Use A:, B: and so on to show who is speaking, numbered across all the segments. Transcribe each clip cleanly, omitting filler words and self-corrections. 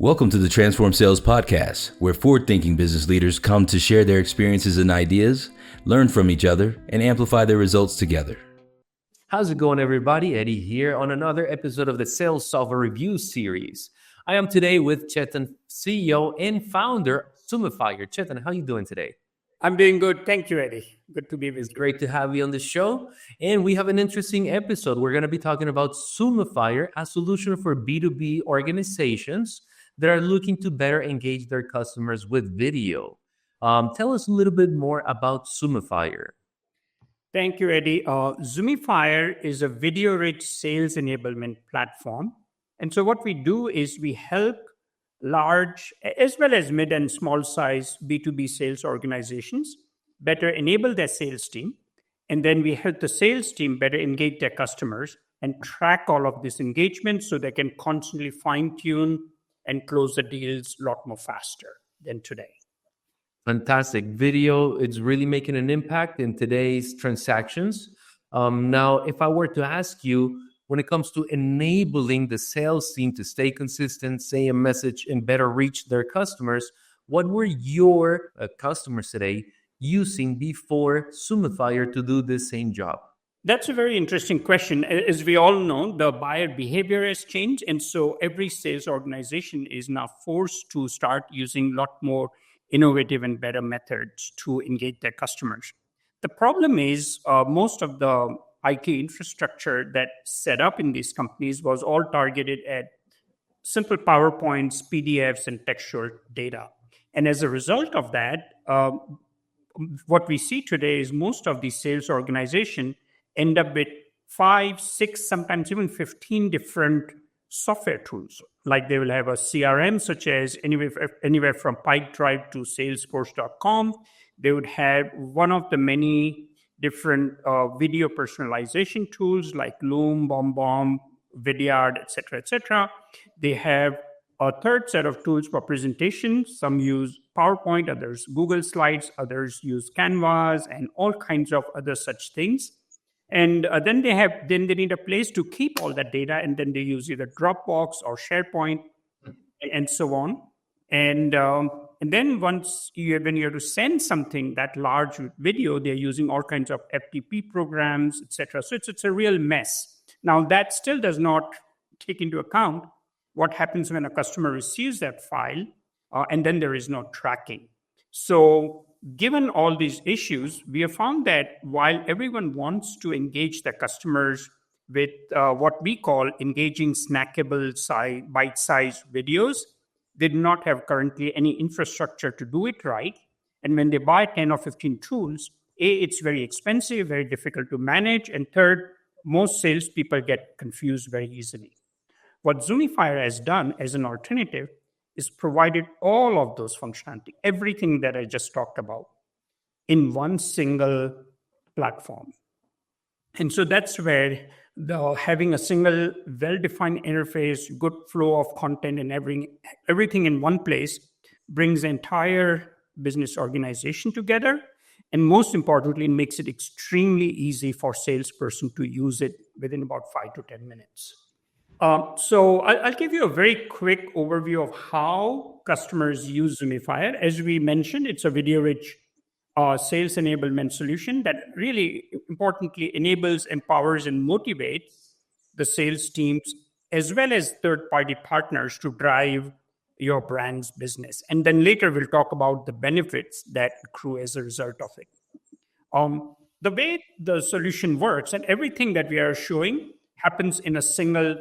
A: Welcome to the Transform Sales Podcast, where forward-thinking business leaders come to share their experiences and ideas, learn from each other, and amplify their results together.
B: How's it going, everybody? Eddie here on another episode of the Sales Solver Review Series. I am today with Chetan, CEO and founder of Zoomifier. Chetan, how are you doing today?
C: I'm doing good. Thank you, Eddie. Good to be with you.
B: It's great to have you on the show. And we have an interesting episode. We're going to be talking about Zoomifier, a solution for B2B organizations that are looking to better engage their customers with video. Tell us a little bit more about Zoomifier.
C: Thank you, Eddie. Zoomifier is a video-rich sales enablement platform. And so what we do is we help large as well as mid and small size B2B sales organizations better enable their sales team. And then we help the sales team better engage their customers and track all of this engagement so they can constantly fine-tune and close the deals a lot more faster than today.
B: Fantastic. Video, it's really making an impact in today's transactions. Now, if I were to ask you, when it comes to enabling the sales team to stay consistent, say a message, and better reach their customers, what were your customers today using before Zoomifier to do this same job?
C: That's a very interesting question. As we all know, the buyer behavior has changed. And so every sales organization is now forced to start using a lot more innovative and better methods to engage their customers. The problem is most of the IT infrastructure that's set up in these companies was all targeted at simple PowerPoints, PDFs, and textual data. And as a result of that, what we see today is most of these sales organizations end up with 5, 6, sometimes even 15 different software tools. Like they will have a CRM, such as anywhere from Pipedrive to Salesforce.com. They would have one of the many different video personalization tools like Loom, BombBomb, Vidyard, etc., etc. They have a third set of tools for presentation. Some use PowerPoint, others Google Slides, others use Canvas, and all kinds of other such things. And then they need a place to keep all that data, and then they use either Dropbox or SharePoint, and so on. And then when you have to send something that large with video, they're using all kinds of FTP programs, etc. So it's a real mess. Now that still does not take into account what happens when a customer receives that file, and then there is no tracking. So given all these issues, we have found that while everyone wants to engage their customers with what we call engaging snackable bite-sized videos, they do not have currently any infrastructure to do it right. And when they buy 10 or 15 tools, it's very expensive, very difficult to manage. And third, most salespeople get confused very easily. What Zoomifier has done as an alternative is provided all of those functionality, everything that I just talked about, in one single platform. And so that's where having a single well-defined interface, good flow of content, and everything in one place brings the entire business organization together. And most importantly, it makes it extremely easy for a salesperson to use it within about 5 to 10 minutes. So I'll give you a very quick overview of how customers use Zoomifier. As we mentioned, it's a video-rich sales enablement solution that really importantly enables, empowers, and motivates the sales teams as well as third-party partners to drive your brand's business. And then later we'll talk about the benefits that accrue as a result of it. The way the solution works and everything that we are showing happens in a single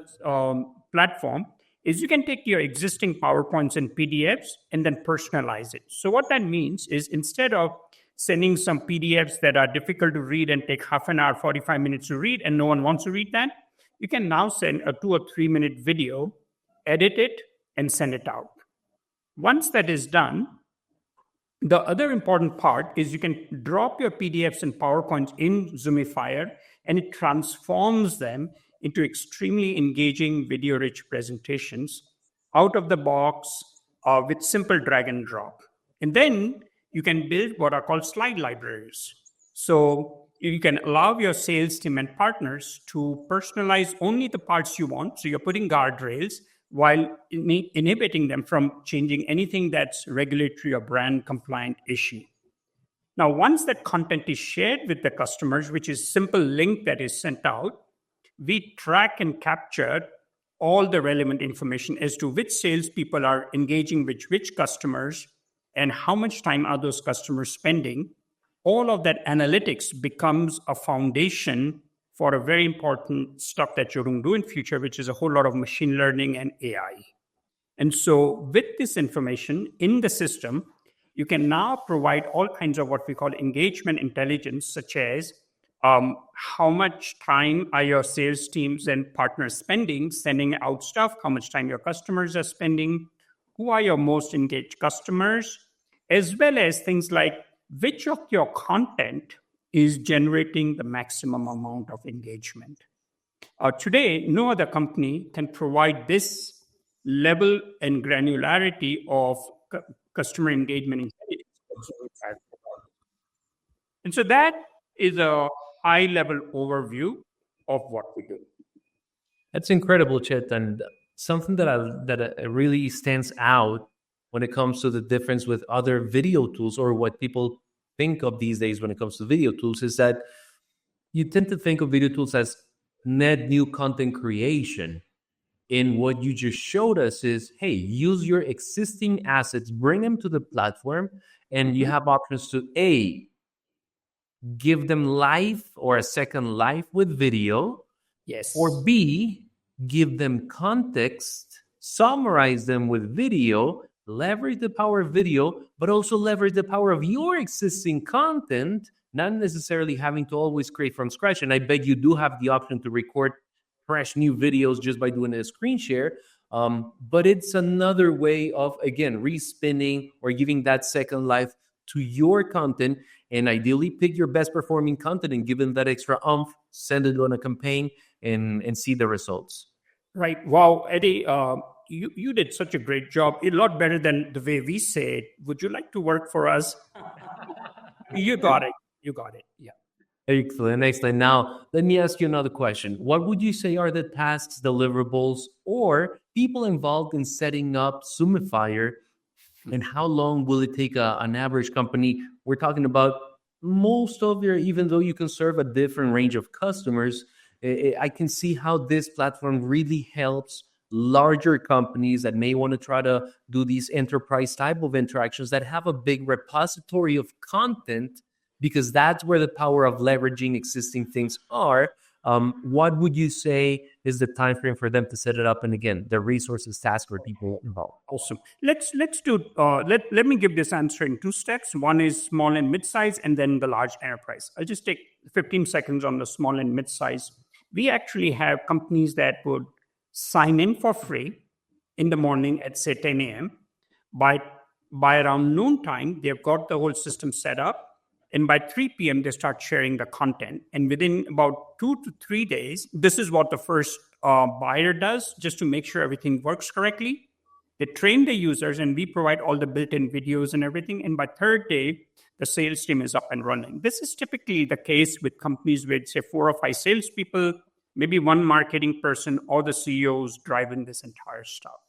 C: platform is you can take your existing PowerPoints and PDFs and then personalize it. So what that means is instead of sending some PDFs that are difficult to read and take half an hour, 45 minutes to read, and no one wants to read that, you can now send a 2 or 3 minute video, edit it, and send it out. Once that is done, the other important part is you can drop your PDFs and PowerPoints in Zoomifier, and it transforms them into extremely engaging video-rich presentations out of the box with simple drag and drop. And then you can build what are called slide libraries. So you can allow your sales team and partners to personalize only the parts you want. So you're putting guardrails, while inhibiting them from changing anything that's regulatory or brand compliant issue. Now, once that content is shared with the customers, which is simple link that is sent out, we track and capture all the relevant information as to which salespeople are engaging with which customers and how much time are those customers spending. All of that analytics becomes a foundation for a very important stuff that you're going to do in future, which is a whole lot of machine learning and AI. And so with this information in the system, you can now provide all kinds of what we call engagement intelligence, such as how much time are your sales teams and partners spending sending out stuff, how much time your customers are spending, who are your most engaged customers, as well as things like which of your content is generating the maximum amount of engagement. Today, no other company can provide this level and granularity of customer engagement intelligence. And so that is a high-level overview of what we do.
B: That's incredible, Chet, and something that really stands out when it comes to the difference with other video tools, or what people think of these days when it comes to video tools, is that you tend to think of video tools as net new content creation. And what you just showed us is, hey, use your existing assets, bring them to the platform, and you have options to A, give them life or a second life with video.
C: Yes.
B: Or B, give them context, summarize them with video, leverage the power of video, but also leverage the power of your existing content, not necessarily having to always create from scratch. And I bet you do have the option to record fresh new videos just by doing a screen share. But it's another way of, again, respinning or giving that second life to your content, and ideally pick your best performing content and give them that extra oomph, send it on a campaign, and see the results.
C: Right. Wow, Eddie, you did such a great job. A lot better than the way we say it. Would you like to work for us? You got it. You got it. Yeah.
B: Excellent, excellent. Now, let me ask you another question. What would you say are the tasks, deliverables, or people involved in setting up Zoomifier, and how long will it take an average company? We're talking about most of your, even though you can serve a different range of customers, I can see how this platform really helps larger companies that may want to try to do these enterprise type of interactions that have a big repository of content, because that's where the power of leveraging existing things are. What would you say is the time frame for them to set it up? And again, the resources, tasks, or people involved.
C: Awesome. Let's do. Let me give this answer in two steps. One is small and mid-size, and then the large enterprise. I'll just take 15 seconds on the small and mid-size. We actually have companies that would sign in for free in the morning at say 10 a.m. By around noon time, they've got the whole system set up. And by 3 p.m., they start sharing the content. And within about 2 to 3 days, this is what the first buyer does, just to make sure everything works correctly. They train the users, and we provide all the built-in videos and everything. And by third day, the sales team is up and running. This is typically the case with companies with, say, 4 or 5 salespeople, maybe one marketing person, or the CEOs driving this entire stuff.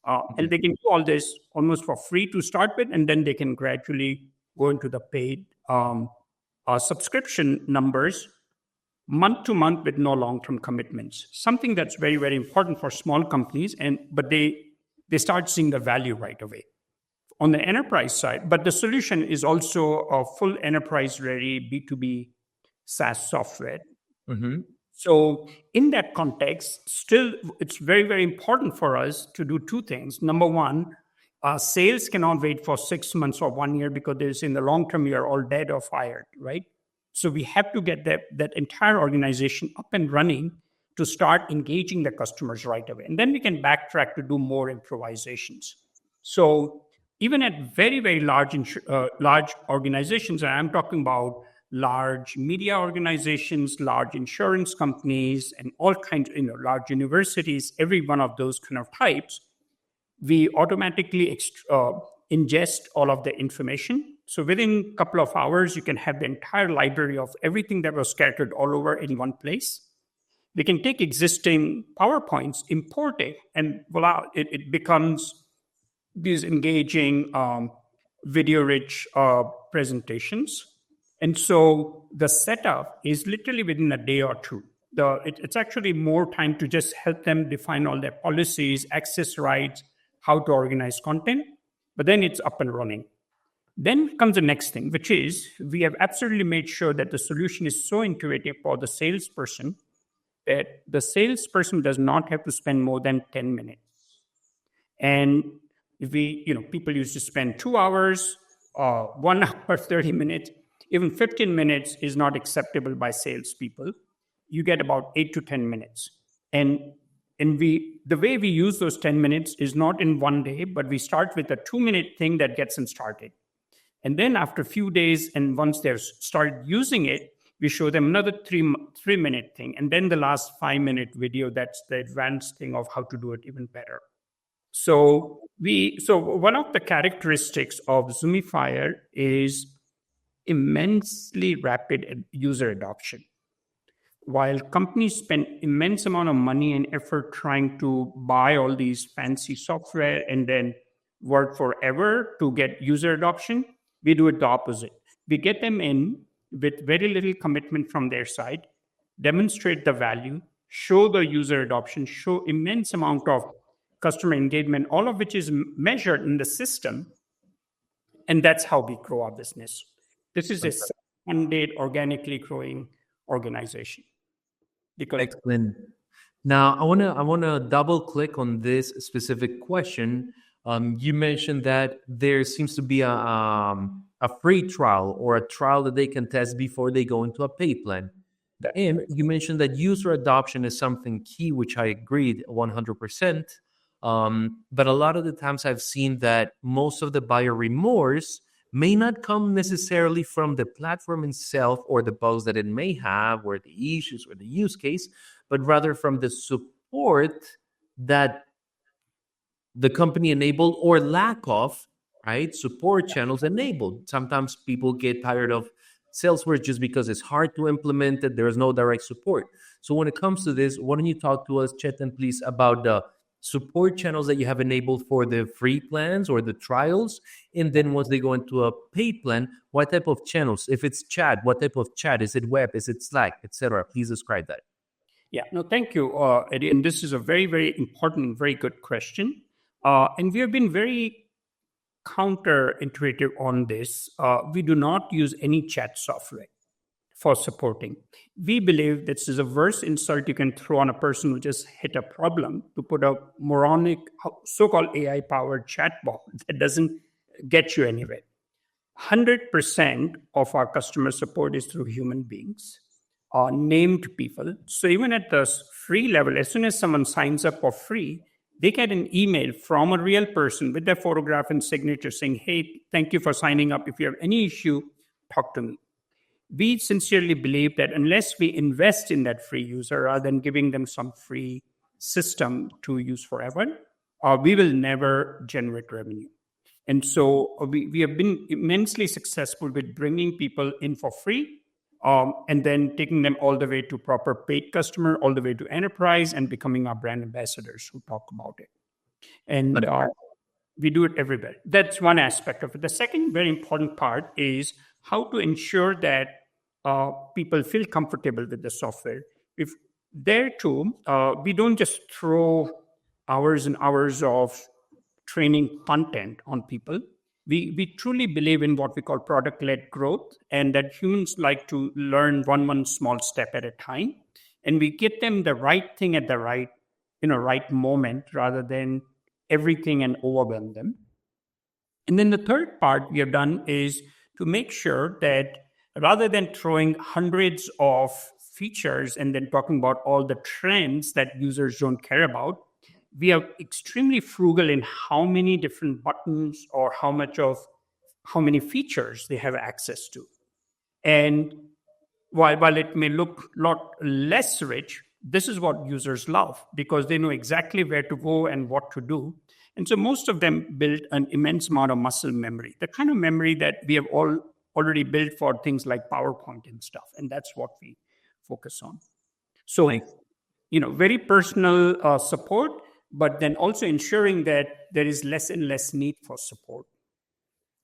C: And they can do all this almost for free to start with, and then they can gradually go into the paid subscription numbers month to month with no long-term commitments. Something that's very, very important for small companies, but they start seeing the value right away. On the enterprise side, but the solution is also a full enterprise-ready B2B SaaS software.
B: Mm-hmm.
C: So in that context, still, it's very, very important for us to do two things. Number one, sales cannot wait for 6 months or 1 year, because there's in the long term, you're all dead or fired, right? So we have to get that entire organization up and running to start engaging the customers right away. And then we can backtrack to do more improvisations. So even at very, very large organizations, and I'm talking about large media organizations, large insurance companies, and all kinds, large universities, every one of those kind of types, we automatically ingest all of the information. So within a couple of hours, you can have the entire library of everything that was scattered all over in one place. They can take existing PowerPoints, import it, and voila, it becomes these engaging, video-rich presentations. And so the setup is literally within a day or two. It's actually more time to just help them define all their policies, access rights, how to organize content, but then it's up and running. Then comes the next thing, which is we have absolutely made sure that the solution is so intuitive for the salesperson that the salesperson does not have to spend more than 10 minutes. And if people used to spend 2 hours, 1 hour, 30 minutes, even 15 minutes is not acceptable by salespeople. You get about 8 to 10 minutes. And the way we use those 10 minutes is not in one day, but we start with a 2-minute thing that gets them started. And then after a few days, and once they've started using it, we show them another 3-minute thing. And then the last 5-minute video, that's the advanced thing of how to do it even better. So one of the characteristics of Zoomifier is immensely rapid user adoption. While companies spend immense amount of money and effort trying to buy all these fancy software and then work forever to get user adoption, we do it the opposite. We get them in with very little commitment from their side, demonstrate the value, show the user adoption, show immense amount of customer engagement, all of which is measured in the system. And that's how we grow our business. This is a funded, organically growing organization.
B: Excellent. Now, I wanna double click on this specific question. You mentioned that there seems to be a free trial or a trial that they can test before they go into a paid plan. And you mentioned that user adoption is something key, which I agreed 100%. But a lot of the times I've seen that most of the buyer remorse may not come necessarily from the platform itself or the bugs that it may have or the issues or the use case, but rather from the support that the company enabled or lack of, right? Support channels enabled. Sometimes people get tired of Salesforce just because it's hard to implement it. There is no direct support. So when it comes to this, why don't you talk to us, Chetan, please, about the support channels that you have enabled for the free plans or the trials, and then once they go into a paid plan, what type of channels? If it's chat, what type of chat? Is it web? Is it Slack, etc.? Please describe that.
C: Yeah, no, thank you, Eddie. And this is a very, very important, very good question. And we have been very counterintuitive on this. We do not use any chat software for supporting. We believe this is a worse insult you can throw on a person who just hit a problem, to put a moronic, so-called AI-powered chatbot that doesn't get you anywhere. 100% of our customer support is through human beings, named people. So even at the free level, as soon as someone signs up for free, they get an email from a real person with their photograph and signature saying, hey, thank you for signing up. If you have any issue, talk to me. We sincerely believe that unless we invest in that free user rather than giving them some free system to use forever, we will never generate revenue. And so we have been immensely successful with bringing people in for free and then taking them all the way to proper paid customer, all the way to enterprise, and becoming our brand ambassadors who talk about it. And we do it everywhere. That's one aspect of it. The second very important part is how to ensure that people feel comfortable with the software. If there too, we don't just throw hours and hours of training content on people. We truly believe in what we call product-led growth, and that humans like to learn one small step at a time. And we get them the right thing at the right moment rather than everything and overwhelm them. And then the third part we have done is to make sure that rather than throwing hundreds of features and then talking about all the trends that users don't care about, we are extremely frugal in how many different buttons or how many features they have access to. And while it may look a lot less rich, this is what users love because they know exactly where to go and what to do. And so most of them build an immense amount of muscle memory, the kind of memory that we have already built for things like PowerPoint and stuff. And that's what we focus on. So very personal support, but then also ensuring that there is less and less need for support.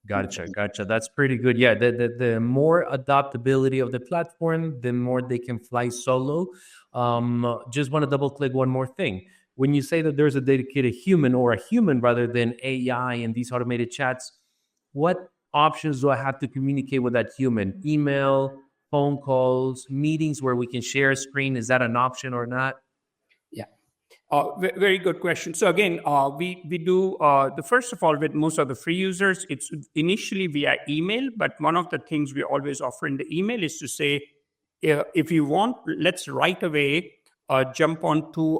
B: Gotcha. That's pretty good. Yeah, the more adaptability of the platform, the more they can fly solo. Just want to double click one more thing. When you say that there's a dedicated human or a human rather than AI in these automated chats, what options do I have to communicate with that human? Email, phone calls, meetings where we can share a screen. Is that an option or not?
C: Yeah. Very good question. So again, we do the first of all with most of the free users, it's initially via email. But one of the things we always offer in the email is to say, if you want, let's right away jump onto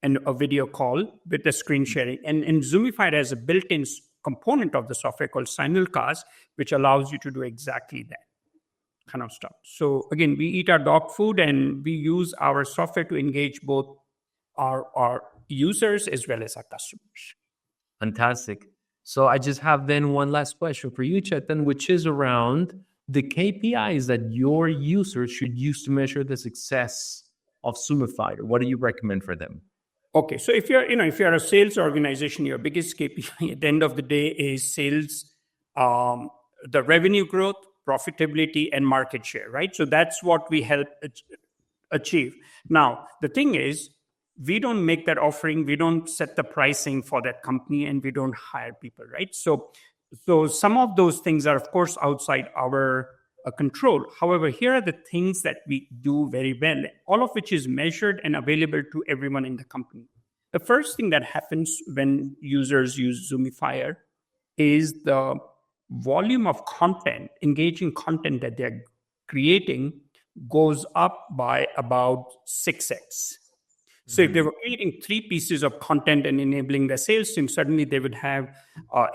C: a video call with the screen sharing. And Zoomifier has a built-in component of the software called Simulcast, which allows you to do exactly that kind of stuff. So again, we eat our dog food and we use our software to engage both our users as well as our customers.
B: Fantastic. So I just have then one last question for you, Chetan, which is around the KPIs that your users should use to measure the success of Zoomifier. What do you recommend for them?
C: Okay, so if you're a sales organization, your biggest KPI at the end of the day is sales, the revenue growth, profitability, and market share, right? So that's what we help achieve. Now, the thing is, we don't make that offering, we don't set the pricing for that company, and we don't hire people, right? So some of those things are, of course, outside our control. However, here are the things that we do very well, all of which is measured and available to everyone in the company. The first thing that happens when users use Zoomifier is the volume of content, engaging content that they're creating goes up by about 6x. So if they were creating 3 pieces of content and enabling their sales team, suddenly they would have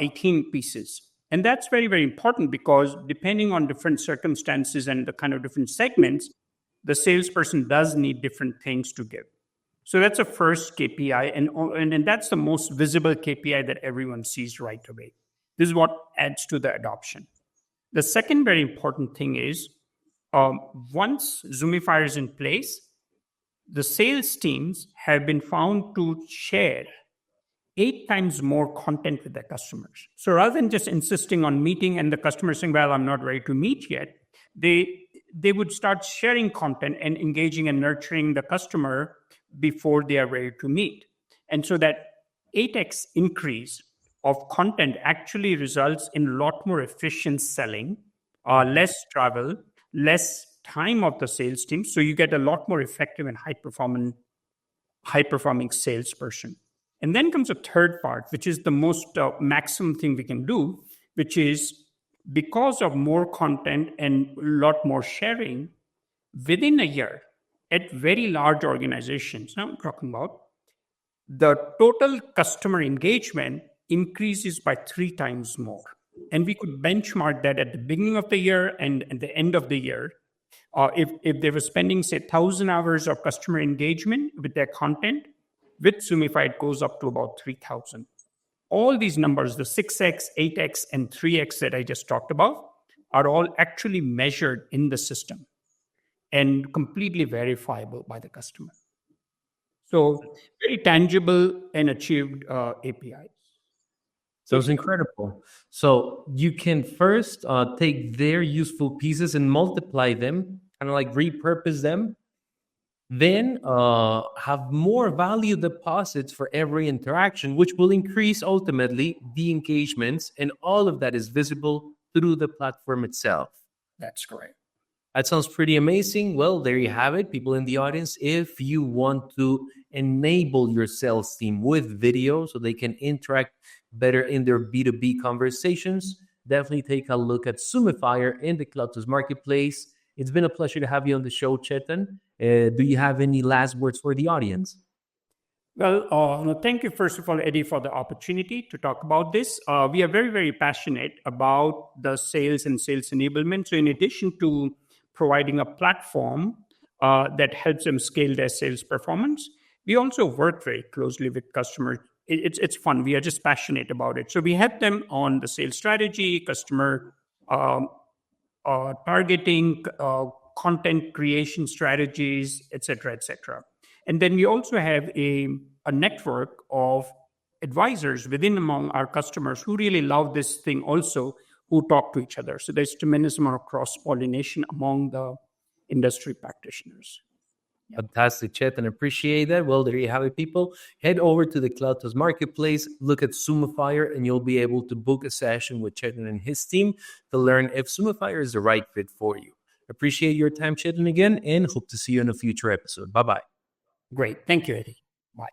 C: 18 pieces. And that's very, very important because depending on different circumstances and the kind of different segments, the salesperson does need different things to give. So that's a first KPI, and that's the most visible KPI that everyone sees right away. This is what adds to the adoption. The second very important thing is once Zoomifier is in place, the sales teams have been found to share 8 times more content with their customers. So rather than just insisting on meeting and the customer saying, well, I'm not ready to meet yet, they would start sharing content and engaging and nurturing the customer before they are ready to meet. And so that 8x increase of content actually results in a lot more efficient selling, less travel, less time of the sales team. So you get a lot more effective and high-performing salesperson. And then comes a third part, which is the most maximum thing we can do, which is because of more content and a lot more sharing, within a year, at very large organizations, now I'm talking about, the total customer engagement increases by 3 times more. And we could benchmark that at the beginning of the year and at the end of the year. If they were spending, say, 1,000 hours of customer engagement with their content, with Zoomify, it goes up to about 3,000. All these numbers, the 6x, 8x, and 3x that I just talked about, are all actually measured in the system and completely verifiable by the customer. So very tangible and achieved APIs.
B: So it's incredible. So you can first take their useful pieces and multiply them, kind of like repurpose them, then have more value deposits for every interaction, which will increase ultimately the engagements, and all of that is visible through the platform itself.
C: That's correct.
B: That sounds pretty amazing. Well, there you have it, people in the audience. If you want to enable your sales team with video so they can interact better in their B2B conversations, definitely take a look at Zoomifier in the CloudTask marketplace. It's been a pleasure to have you on the show, Chetan. Do you have any last words for the audience?
C: Well, thank you, first of all, Eddie, for the opportunity to talk about this. We are very, very passionate about the sales and sales enablement. So in addition to providing a platform that helps them scale their sales performance, we also work very closely with customers. It's fun. We are just passionate about it. So we help them on the sales strategy, customer targeting, content creation strategies, etc., etc. And then we also have a network of advisors within among our customers who really love this thing also, who talk to each other. So there's tremendous amount of cross-pollination among the industry practitioners.
B: Fantastic, Chetan. Appreciate that. Well, there you have it, people. Head over to the CloudTask Marketplace, look at Zoomifier, and you'll be able to book a session with Chetan and his team to learn if Zoomifier is the right fit for you. Appreciate your time, Chetan, again, and hope to see you in a future episode. Bye-bye.
C: Great. Thank you, Eddie. Bye.